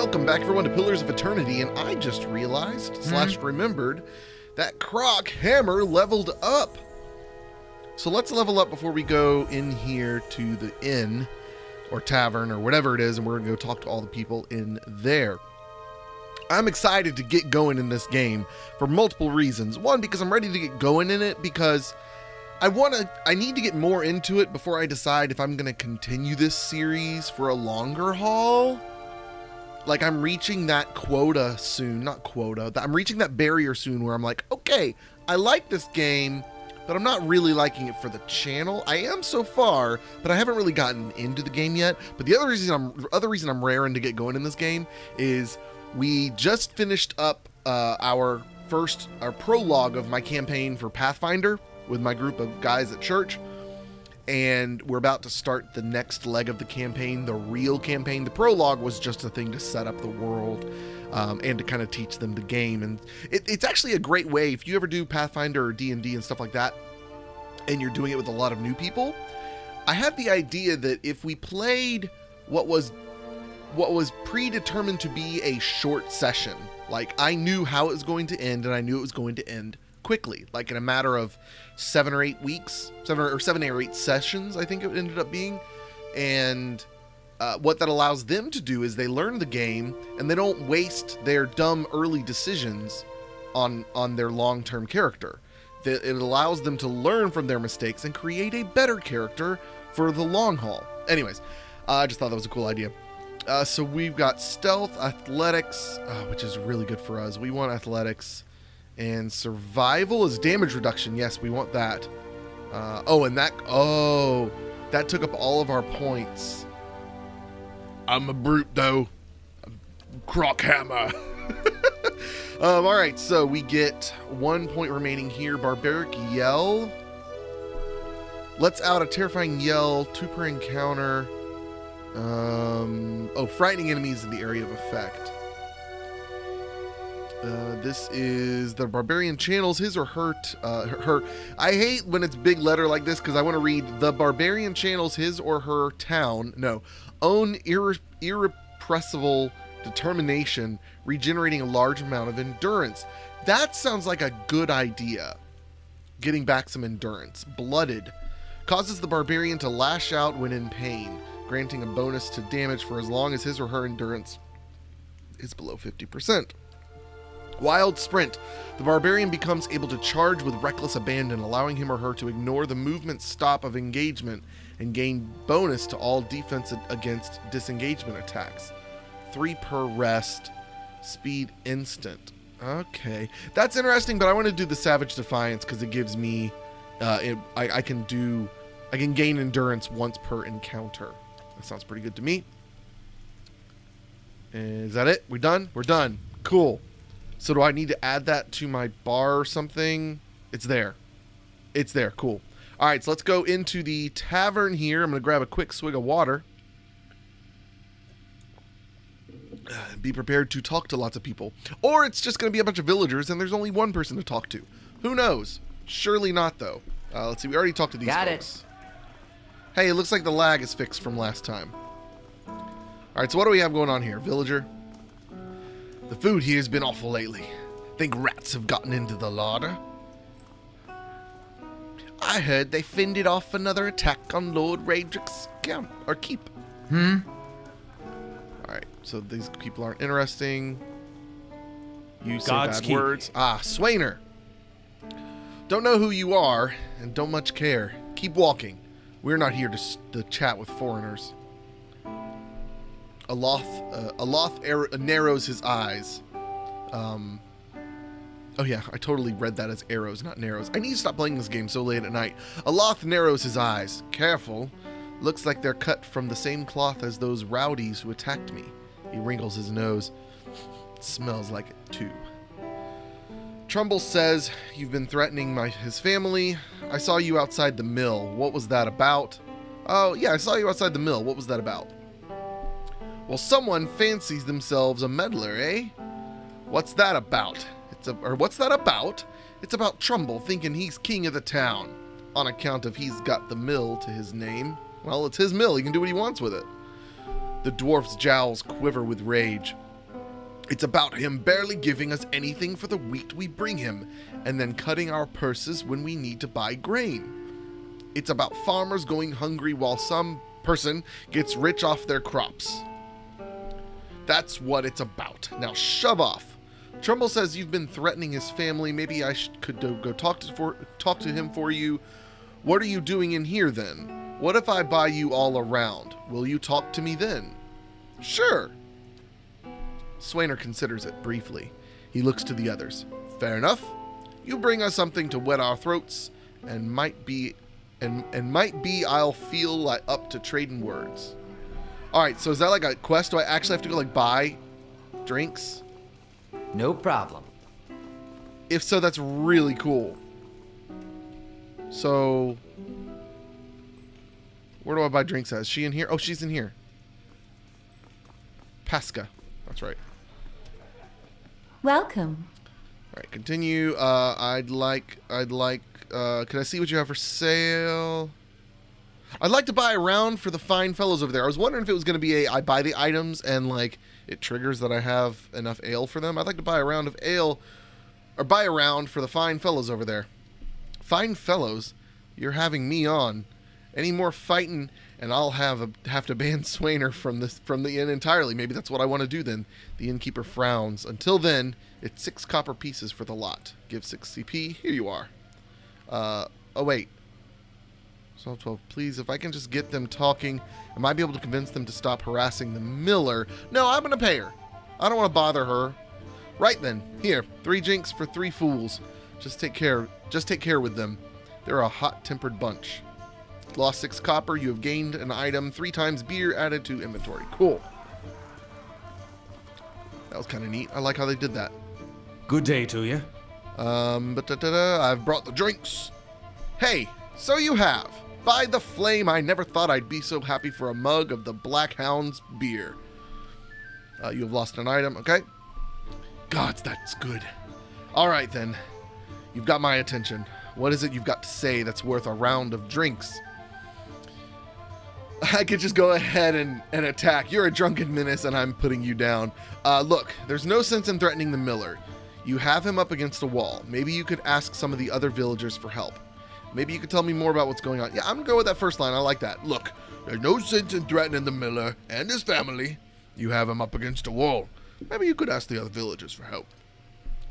Welcome back everyone to Pillars of Eternity, and I just realized, slash remembered, that Croc Hammer leveled up. So let's level up before we go in here to the inn, or tavern, or whatever it is, and we're going to go talk to all the people in there. I'm excited to get going in this game for multiple reasons. One, because I'm ready to get going in it, because I need to get more into it before I decide if I'm going to continue this series for a longer haul. Like, I'm reaching that quota soon, I'm reaching that barrier soon where I'm like, okay, I like this game, but I'm not really liking it for the channel. I am so far, but I haven't really gotten into the game yet. But the other reason I'm raring to get going in this game is we just finished up our prologue of my campaign for Pathfinder with my group of guys at church. And we're about to start the next leg of the campaign, the real campaign. The prologue was just a thing to set up the world and to kind of teach them the game. And it's actually a great way, if you ever do Pathfinder or D&D and stuff like that, and you're doing it with a lot of new people, I had the idea that if we played what was predetermined to be a short session, like I knew how it was going to end, and I knew it was going to end quickly, like in a matter of 7 or 8 weeks, 7 or 8 sessions, I think it ended up being. And what that allows them to do is they learn the game and they don't waste their dumb early decisions on their long-term character. It allows them to learn from their mistakes and create a better character for the long haul. Anyways, I just thought that was a cool idea. So we've got stealth, athletics, which is really good for us. We want athletics. And survival is damage reduction. Yes, we want that. That took up all of our points. I'm a brute, though. Croc Hammer. All right, so we get 1 point remaining here. Barbaric Yell. Lets out a terrifying yell. 2 per encounter. Frightening enemies in the area of effect. This is the Barbarian channels his or her, I hate when it's big letter like this because I want to read the Barbarian channels his or her own irrepressible determination, regenerating a large amount of endurance. That sounds like a good idea. Getting back some endurance. Blooded. Causes the Barbarian to lash out when in pain, granting a bonus to damage for as long as his or her endurance is below 50%. Wild Sprint. The Barbarian becomes able to charge with reckless abandon, allowing him or her to ignore the movement stop of engagement and gain bonus to all defense against disengagement attacks. 3 per rest. Speed instant. Okay. That's interesting, but I want to do the Savage Defiance because it gives me... I can gain endurance once per encounter. That sounds pretty good to me. Is that it? We done? We're done. Cool. So do I need to add that to my bar or something? It's there. It's there. Cool. All right, so let's go into the tavern here. I'm going to grab a quick swig of water. Be prepared to talk to lots of people. Or it's just going to be a bunch of villagers and there's only one person to talk to. Who knows? Surely not, though. Let's see. We already talked to these folks. Hey, it looks like the lag is fixed from last time. All right, so what do we have going on here? Villager? The food here's been awful lately. Think rats have gotten into the larder. I heard they fended off another attack on Lord Raedric's keep. Alright, so these people aren't interesting. You say God's bad keep. words. Swainer. Don't know who you are, and don't much care. Keep walking. We're not here to chat with foreigners. Aloth narrows his eyes. Oh yeah, I totally read that as arrows, not narrows. I need to stop playing this game so late at night. Aloth narrows his eyes. Careful. Looks like they're cut from the same cloth as those rowdies who attacked me. He wrinkles his nose. It smells like it too. Trumbull says, you've been threatening his family. I saw you outside the mill. What was that about? Oh yeah, I saw you outside the mill. What was that about? Well, someone fancies themselves a meddler, eh? What's that about? What's that about? It's about Trumbull thinking he's king of the town, on account of he's got the mill to his name. Well, it's his mill. He can do what he wants with it. The dwarf's jowls quiver with rage. It's about him barely giving us anything for the wheat we bring him, and then cutting our purses when we need to buy grain. It's about farmers going hungry while some person gets rich off their crops. That's what it's about. Now shove off. Trumbull says you've been threatening his family. Maybe I could go talk to him for you. What are you doing in here then? What if I buy you all around? Will you talk to me then? Sure. Swainer considers it briefly. He looks to the others. Fair enough. You bring us something to wet our throats, and might be I'll feel like up to trading words. Alright, so is that like a quest? Do I actually have to go like buy drinks? No problem. If so, that's really cool. So, where do I buy drinks at? Is she in here? Oh, she's in here. Pasca. That's right. Welcome. All right, continue. I'd like, can I see what you have for sale? I'd like to buy a round for the fine fellows over there. I was wondering if it was going to be I buy the items and like it triggers that I have enough ale for them. I'd like to buy a round of ale, or buy a round for the fine fellows over there. Fine fellows? You're having me on. Any more fighting and I'll have to ban Swainer from the inn entirely. Maybe that's what I want to do then. The innkeeper frowns. Until then, it's 6 copper pieces for the lot. Give 6 CP. Here you are. Oh wait. So 12, please. If I can just get them talking, I might be able to convince them to stop harassing the miller. No, I'm gonna pay her. I don't want to bother her. Right then. Here, 3 jinks for 3 fools. Just take care with them. They're a hot-tempered bunch. Lost 6 copper. You have gained an item. 3 times beer added to inventory. Cool. That was kind of neat. I like how they did that. Good day to you. I've brought the drinks. Hey, so you have. By the flame, I never thought I'd be so happy for a mug of the Black Hound's beer. You have lost an item. Okay. God, that's good. All right, then. You've got my attention. What is it you've got to say that's worth a round of drinks? I could just go ahead and attack. You're a drunken menace, and I'm putting you down. Look, there's no sense in threatening the miller. You have him up against a wall. Maybe you could ask some of the other villagers for help. Maybe you could tell me more about what's going on. Yeah, I'm going to go with that first line. I like that. Look, there's no sense in threatening the miller and his family. You have him up against a wall. Maybe you could ask the other villagers for help.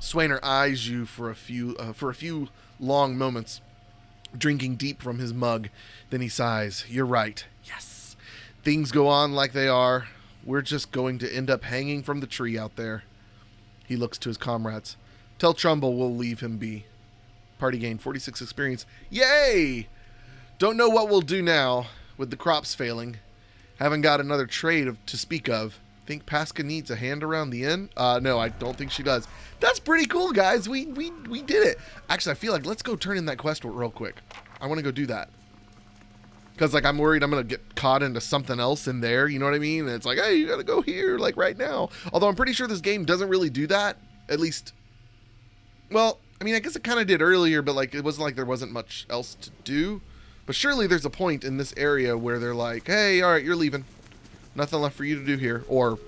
Swainer eyes you for a few long moments, drinking deep from his mug. Then he sighs. You're right. Yes. Things go on like they are. We're just going to end up hanging from the tree out there. He looks to his comrades. Tell Trumbull we'll leave him be. Party gain 46 experience. Yay! Don't know what we'll do now with the crops failing. Haven't got another trade to speak of. Think Pasca needs a hand around the inn? No, I don't think she does. That's pretty cool, guys. We did it. Actually, I feel like let's go turn in that quest real quick. I want to go do that. Because, like, I'm worried I'm going to get caught into something else in there. You know what I mean? And it's like, hey, you got to go here, like, right now. Although I'm pretty sure this game doesn't really do that. At least, well, I mean, I guess it kind of did earlier, but, like, it wasn't like there wasn't much else to do. But surely there's a point in this area where they're like, hey, all right, you're leaving. Nothing left for you to do here. Or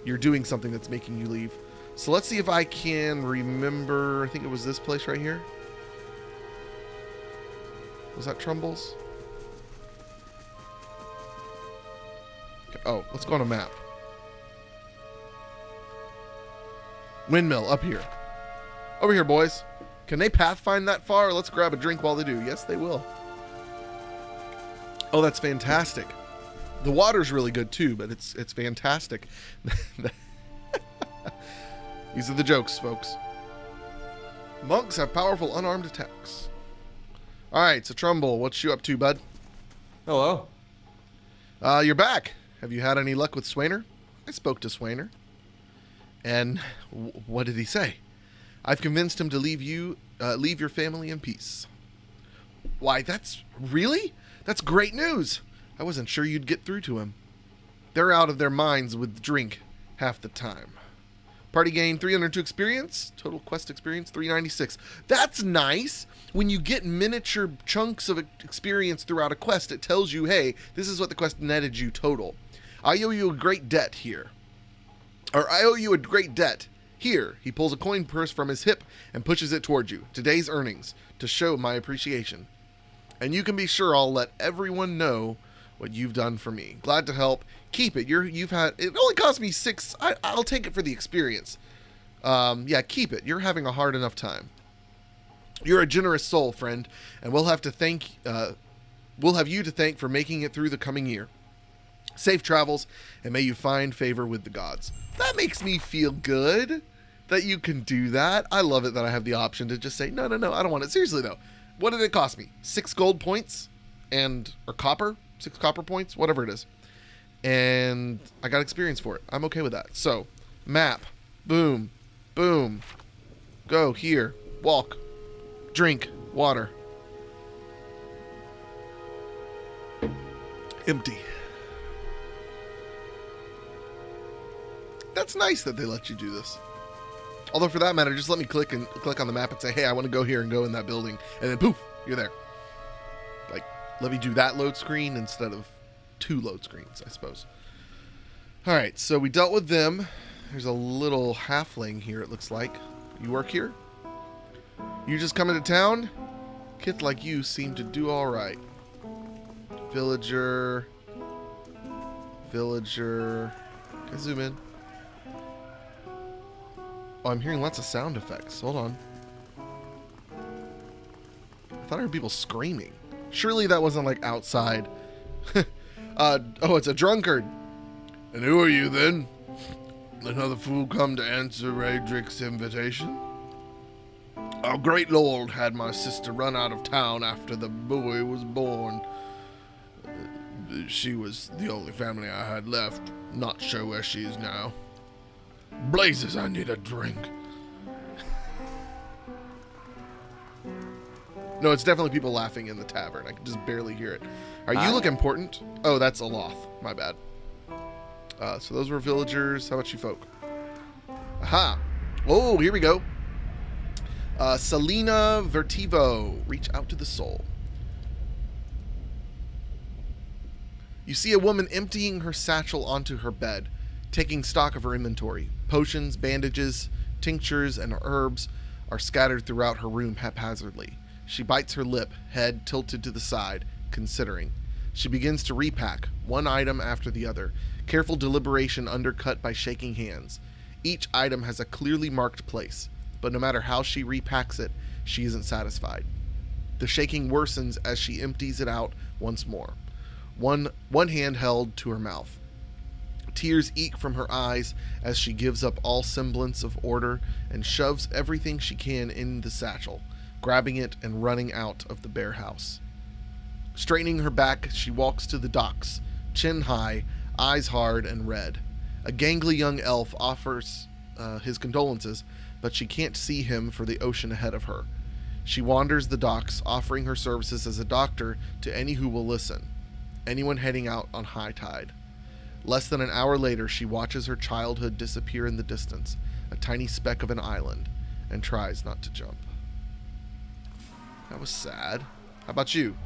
you're doing something that's making you leave. So let's see if I can remember. I think it was this place right here. Was that Trumbull's? Okay. Oh, let's go on a map. Windmill, up here. Over here, boys. Can they pathfind that far? Let's grab a drink while they do. Yes, they will. Oh, that's fantastic. The water's really good too, but it's fantastic. These are the jokes, folks. Monks have powerful unarmed attacks. Alright, so Trumbull, what you up to, bud? Hello. You're back. Have you had any luck with Swainer? I spoke to Swainer. And what did he say? I've convinced him to leave your family in peace. Why, that's great news. I wasn't sure you'd get through to him. They're out of their minds with drink half the time. Party gain 302 experience. Total quest experience 396. That's nice. When you get miniature chunks of experience throughout a quest, it tells you, hey, this is what the quest netted you total. I owe you a great debt here. Or I owe you a great debt. Here, he pulls a coin purse from his hip and pushes it towards you. Today's earnings, to show my appreciation. And you can be sure I'll let everyone know what you've done for me. Glad to help. Keep it. It only cost me 6. I'll take it for the experience. Yeah, keep it. You're having a hard enough time. You're a generous soul, friend, and we'll have you to thank for making it through the coming year. Safe travels, and may you find favor with the gods. That makes me feel good that you can do that. I love it that I have the option to just say, no, I don't want it. Seriously, though, what did it cost me? 6 gold points or copper? 6 copper points? Whatever it is. And I got experience for it. I'm okay with that. So, map. Boom. Boom. Go here. Walk. Drink. Water. Empty. That's nice that they let you do this. Although for that matter, just let me click on the map and say, hey, I want to go here and go in that building. And then poof, you're there. Like, let me do that load screen instead of 2 load screens, I suppose. All right, so we dealt with them. There's a little halfling here, it looks like. You work here? You just coming to town? Kids like you seem to do all right. Villager. Can I zoom in? Oh, I'm hearing lots of sound effects. Hold on. I thought I heard people screaming. Surely that wasn't like outside. Oh, it's a drunkard. And who are you then? Another fool come to answer Raedric's invitation? Our great lord had my sister run out of town after the boy was born. She was the only family I had left. Not sure where she is now. Blazes, I need a drink. No, it's definitely people laughing in the tavern. I can just barely hear it. You look important. Oh, that's Aloth. My bad. So those were villagers. How about you folk? Aha. Oh, here we go. Selena Vertivo. Reach out to the soul. You see a woman emptying her satchel onto her bed, taking stock of her inventory. Potions, bandages, tinctures, and herbs are scattered throughout her room haphazardly. She bites her lip, head tilted to the side, considering. She begins to repack, one item after the other, careful deliberation undercut by shaking hands. Each item has a clearly marked place, but no matter how she repacks it, she isn't satisfied. The shaking worsens as she empties it out once more. One hand held to her mouth. Tears eke from her eyes as she gives up all semblance of order and shoves everything she can in the satchel, grabbing it and running out of the bare house. Straightening her back, she walks to the docks, chin high, eyes hard and red. A gangly young elf offers his condolences, but she can't see him for the ocean ahead of her. She wanders the docks, offering her services as a doctor to any who will listen, anyone heading out on high tide. Less than an hour later, she watches her childhood disappear in the distance, a tiny speck of an island, and tries not to jump. That was sad. How about you?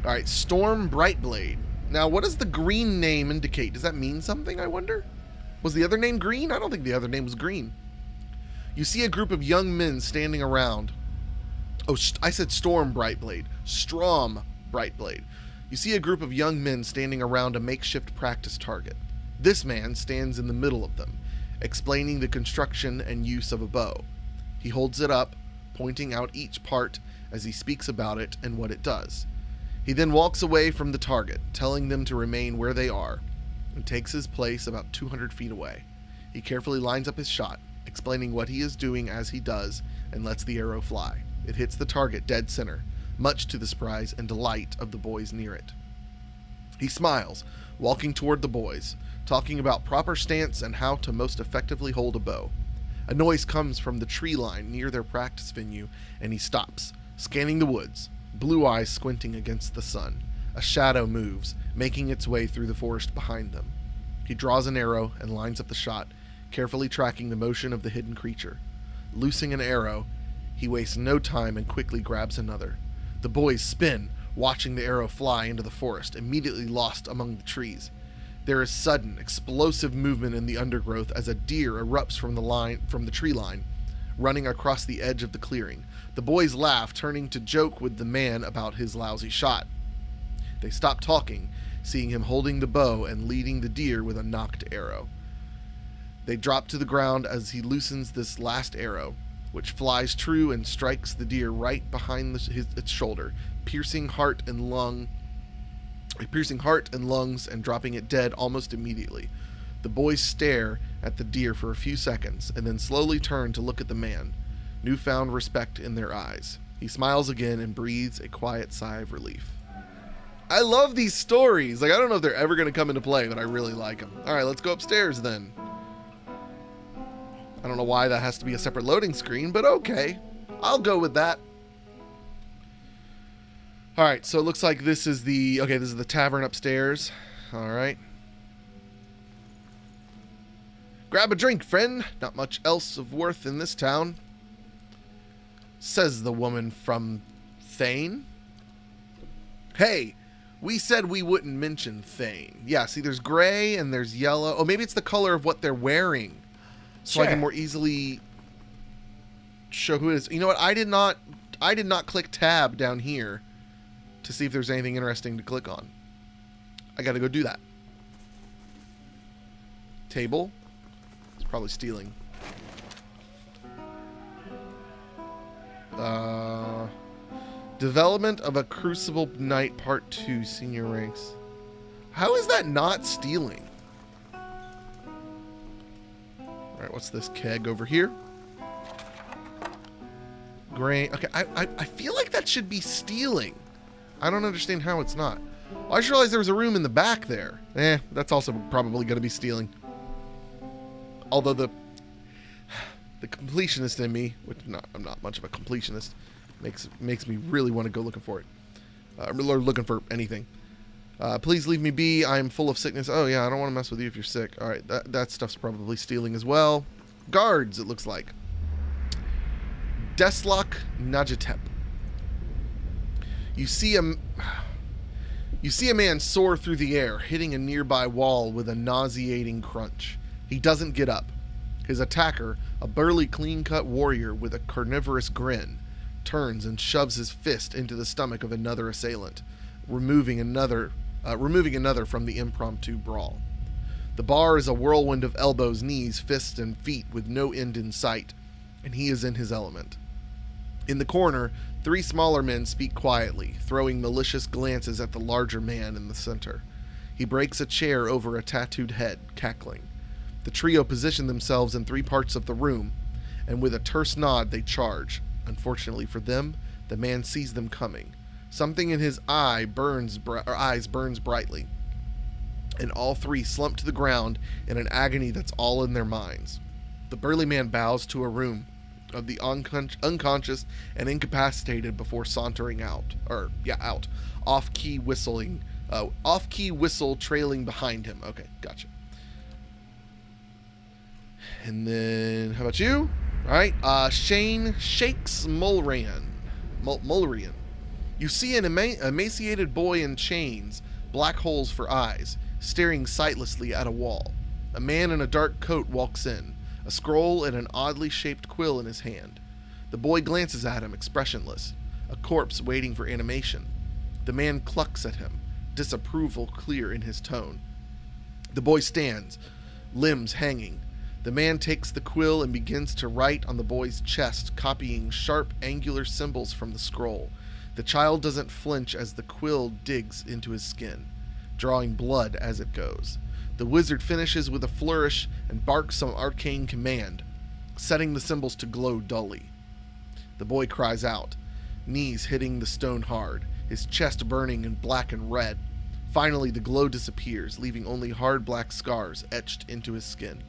Alright, Storm Brightblade. Now, what does the green name indicate? Does that mean something, I wonder? Was the other name green? I don't think the other name was green. You see a group of young men standing around. Oh, I said Storm Brightblade. Strom Brightblade. You see a group of young men standing around a makeshift practice target. This man stands in the middle of them, explaining the construction and use of a bow. He holds it up, pointing out each part as he speaks about it and what it does. He then walks away from the target, telling them to remain where they are, and takes his place about 200 feet away. He carefully lines up his shot, explaining what he is doing as he does, and lets the arrow fly. It hits the target dead center, much to the surprise and delight of the boys near it. He smiles, walking toward the boys, talking about proper stance and how to most effectively hold a bow. A noise comes from the tree line near their practice venue, and he stops, scanning the woods, blue eyes squinting against the sun. A shadow moves, making its way through the forest behind them. He draws an arrow and lines up the shot, carefully tracking the motion of the hidden creature. Loosing an arrow, he wastes no time and quickly grabs another. The boys spin, watching the arrow fly into the forest, immediately lost among the trees. There is sudden, explosive movement in the undergrowth as a deer erupts from the tree line, running across the edge of the clearing. The boys laugh, turning to joke with the man about his lousy shot. They stop talking, seeing him holding the bow and leading the deer with a nocked arrow. They drop to the ground as he loosens this last arrow, which flies true and strikes the deer right behind its shoulder, piercing heart and lungs and dropping it dead almost immediately. The boys stare at the deer for a few seconds and then slowly turn to look at the man, newfound respect in their eyes. He smiles again and breathes a quiet sigh of relief. I love these stories. Like, I don't know if they're ever going to come into play, but I really like them. All right, let's go upstairs then. I don't know why that has to be a separate loading screen, but okay. I'll go with that. All right, so it looks like this is the tavern upstairs. All right. Grab a drink, friend. Not much else of worth in this town, says the woman from Thane. Hey, we said we wouldn't mention Thane. Yeah, see, there's gray and there's yellow. Oh, maybe it's the color of what they're wearing, so I can more easily show who it is. You know what? I did not click tab down here to see if there's anything interesting to click on. I got to go do that. Table. It's probably stealing. Development of a Crucible Knight Part 2 Senior Ranks. How is that not stealing? Alright, what's this keg over here? Grain. Okay, I feel like that should be stealing. I don't understand how it's not. Well, I just realized there was a room in the back there. That's also probably going to be stealing. Although the completionist in me, which I'm not much of a completionist, makes me really want to go looking for it. Looking for anything. Please leave me be. I am full of sickness. Oh yeah, I don't want to mess with you if you're sick. All right, that stuff's probably stealing as well. Guards, it looks like. Deslok Najatep. You see a man soar through the air, hitting a nearby wall with a nauseating crunch. He doesn't get up. His attacker, a burly, clean-cut warrior with a carnivorous grin, turns and shoves his fist into the stomach of another assailant, removing another from the impromptu brawl. The bar is a whirlwind of elbows, knees, fists, and feet with no end in sight, and he is in his element. In the corner, 3 smaller men speak quietly, throwing malicious glances at the larger man in the center. He breaks a chair over a tattooed head, cackling. The trio position themselves in 3 parts of the room, and with a terse nod they charge. Unfortunately for them, the man sees them coming. Something in his eyes burns brightly, and all 3 slump to the ground in an agony that's all in their minds. The burly man bows to a room of the unconscious and incapacitated before sauntering out. Off-key whistle trailing behind him. Okay, gotcha. And then, how about you? All right, Shane Shakes Mulrian. You see an emaciated boy in chains, black holes for eyes, staring sightlessly at a wall. A man in a dark coat walks in, a scroll and an oddly shaped quill in his hand. The boy glances at him, expressionless, a corpse waiting for animation. The man clucks at him, disapproval clear in his tone. The boy stands, limbs hanging. The man takes the quill and begins to write on the boy's chest, copying sharp, angular symbols from the scroll. The child doesn't flinch as the quill digs into his skin, drawing blood as it goes. The wizard finishes with a flourish and barks some arcane command, setting the symbols to glow dully. The boy cries out, knees hitting the stone hard, his chest burning in black and red. Finally, the glow disappears, leaving only hard black scars etched into his skin.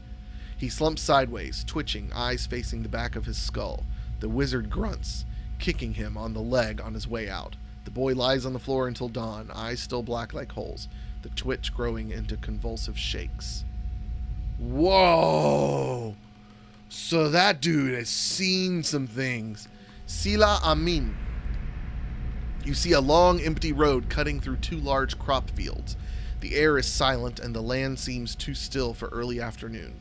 He slumps sideways, twitching, eyes facing the back of his skull. The wizard grunts, kicking him on the leg on his way out. The boy lies on the floor until dawn, eyes still black like holes, the twitch growing into convulsive shakes. Whoa! So that dude has seen some things. Sila Amin. You see a long, empty road cutting through 2 large crop fields. The air is silent and the land seems too still for early afternoon.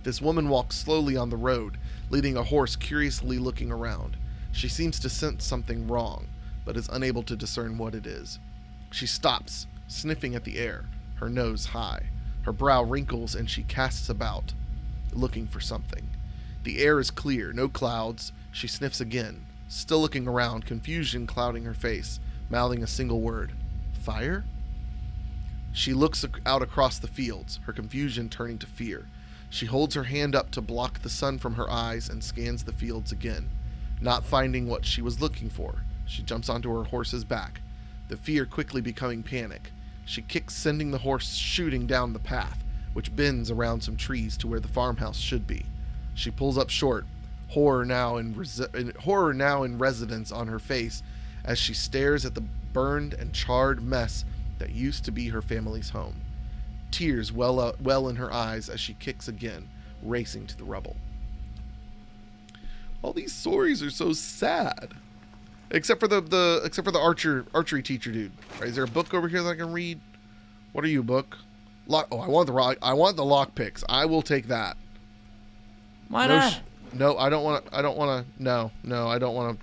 This woman walks slowly on the road, leading a horse curiously looking around. She seems to sense something wrong, but is unable to discern what it is. She stops, sniffing at the air, her nose high. Her brow wrinkles and she casts about, looking for something. The air is clear, no clouds. She sniffs again, still looking around, confusion clouding her face, mouthing a single word. Fire? She looks out across the fields, her confusion turning to fear. She holds her hand up to block the sun from her eyes and scans the fields again. Not finding what she was looking for, she jumps onto her horse's back, the fear quickly becoming panic. She kicks, sending the horse shooting down the path, which bends around some trees to where the farmhouse should be. She pulls up short, horror now in residence on her face as she stares at the burned and charred mess that used to be her family's home. Tears well in her eyes as she kicks again, racing to the rubble. All these stories are so sad, except for the archery teacher dude. Right, is there a book over here that I can read? What are you, book? I want the lock picks. I will take that. Why not? No, I don't want to. No, I don't want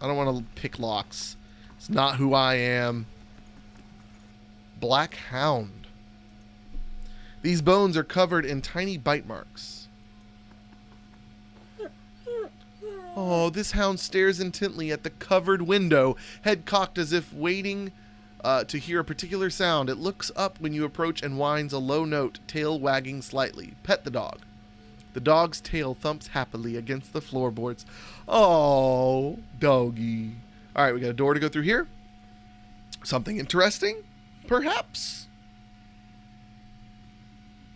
to pick locks. It's not who I am. Black Hound. These bones are covered in tiny bite marks. Oh, this hound stares intently at the covered window, head cocked as if waiting to hear a particular sound. It looks up when you approach and whines a low note, tail wagging slightly. Pet the dog. The dog's tail thumps happily against the floorboards. Oh, doggy. All right, we got a door to go through here. Something interesting, perhaps.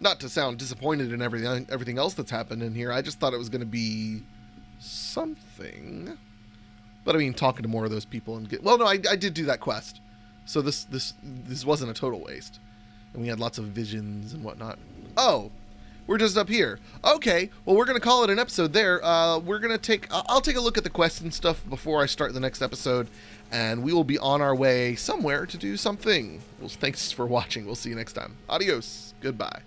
Not to sound disappointed in everything else that's happened in here. I just thought it was going to be something. But I mean, talking to more of those people and I did do that quest, so this wasn't a total waste. And we had lots of visions and whatnot. Oh, we're just up here. Okay, well, we're going to call it an episode there. I'll take a look at the quests and stuff before I start the next episode, and we will be on our way somewhere to do something. Well, thanks for watching. We'll see you next time. Adios. Goodbye.